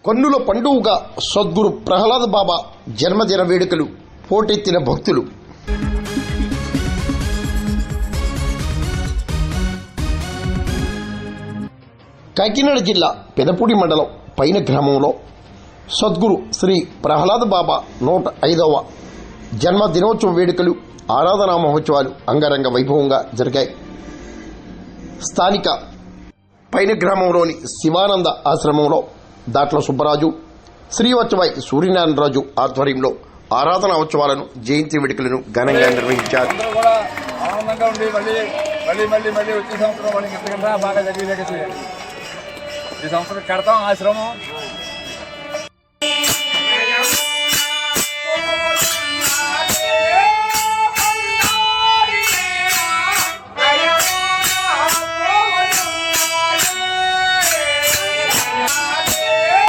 కన్నుల పండుగగా సద్గురు ప్రహ్లాద్ బాబా జన్మదిన వేడుకలు పోటెత్తిన భక్తులు. కాకినాడ జిల్లా పెదపూడి మండలం పైన గ్రామంలో సద్గురు శ్రీ ప్రహ్లాద్ బాబా 105వ జన్మదినోత్సవ వేడుకలు ఆరాధనా మహోత్సవాలు అంగరంగ వైభవంగా జరిగాయి. స్థానిక పైన గ్రామంలోని శివానంద ఆశ్రమంలో దాట్ల సుబ్బరాజు, శ్రీవత్సవాయి సూర్యనారాయణరాజు ఆధ్వర్యంలో ఆరాధనా ఉత్సవాలను, జయంతి వేడుకలను ఘనంగా నిర్వహించారు. ఈ సంవత్సరం కడతాం ఆశ్రమం.